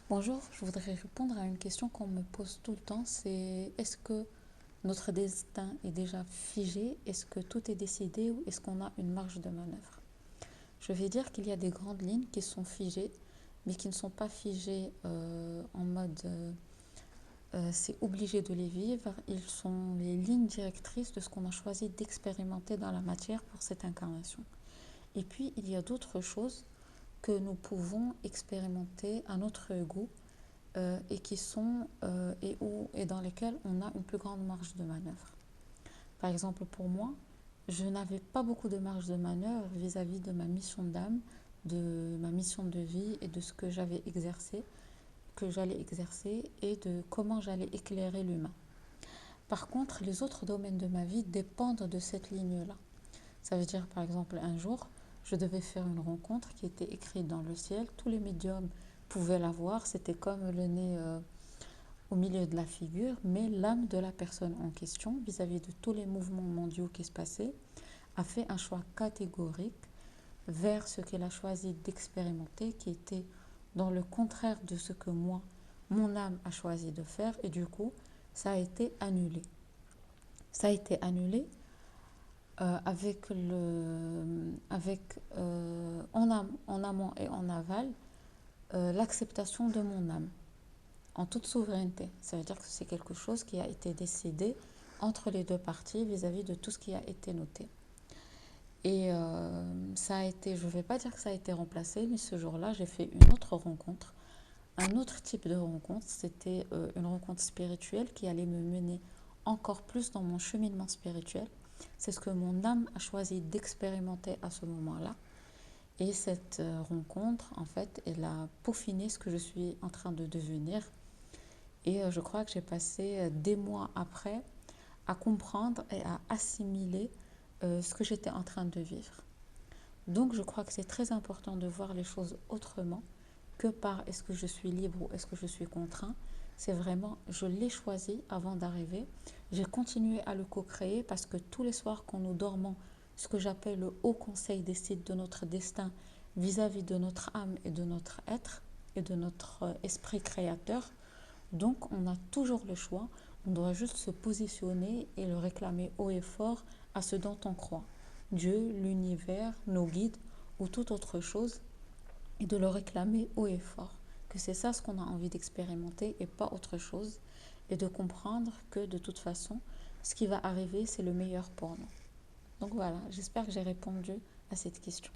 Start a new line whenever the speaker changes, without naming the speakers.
Bonjour, je voudrais répondre à une question qu'on me pose tout le temps, c'est est-ce que notre destin est déjà figé? Est-ce que tout est décidé ou est-ce qu'on a une marge de manœuvre? Je vais dire qu'il y a des grandes lignes qui sont figées, mais qui ne sont pas figées en mode c'est obligé de les vivre. Ils sont les lignes directrices de ce qu'on a choisi d'expérimenter dans la matière pour cette incarnation. Et puis, il y a d'autres choses que nous pouvons expérimenter à notre goût et qui sont et dans lesquels on a une plus grande marge de manœuvre. Par exemple, pour moi, je n'avais pas beaucoup de marge de manœuvre vis-à-vis de ma mission d'âme, de ma mission de vie et de ce que j'avais exercé, que j'allais exercer et de comment j'allais éclairer l'humain. Par contre, les autres domaines de ma vie dépendent de cette ligne-là. Ça veut dire, par exemple, un jour, je devais faire une rencontre qui était écrite dans le ciel. Tous les médiums pouvaient la voir. C'était comme le nez au milieu de la figure, mais l'âme de la personne en question, vis-à-vis de tous les mouvements mondiaux qui se passaient, a fait un choix catégorique vers ce qu'elle a choisi d'expérimenter, qui était dans le contraire de ce que moi, mon âme a choisi de faire, et du coup, ça a été annulé. Ça a été annulé en amont et en aval, l'acceptation de mon âme en toute souveraineté. Ça veut dire que c'est quelque chose qui a été décidé entre les deux parties vis-à-vis de tout ce qui a été noté. Et ça a été, je ne vais pas dire que ça a été remplacé, mais ce jour-là, j'ai fait une autre rencontre, un autre type de rencontre. C'était une rencontre spirituelle qui allait me mener encore plus dans mon cheminement spirituel. C'est ce que mon âme a choisi d'expérimenter à ce moment-là. Et cette rencontre, en fait, elle a peaufiné ce que je suis en train de devenir. Et je crois que j'ai passé des mois après à comprendre et à assimiler ce que j'étais en train de vivre. Donc je crois que c'est très important de voir les choses autrement que par est-ce que je suis libre ou est-ce que je suis contraint. C'est vraiment, je l'ai choisi avant d'arriver. J'ai continué à le co-créer parce que tous les soirs quand nous dormons, ce que j'appelle le haut conseil décide de notre destin vis-à-vis de notre âme et de notre être et de notre esprit créateur. Donc on a toujours le choix, on doit juste se positionner et le réclamer haut et fort à ce dont on croit. Dieu, l'univers, nos guides ou toute autre chose, et de le réclamer haut et fort. Que c'est ça ce qu'on a envie d'expérimenter et pas autre chose. Et de comprendre que de toute façon, ce qui va arriver, c'est le meilleur pour nous. Donc voilà, j'espère que j'ai répondu à cette question.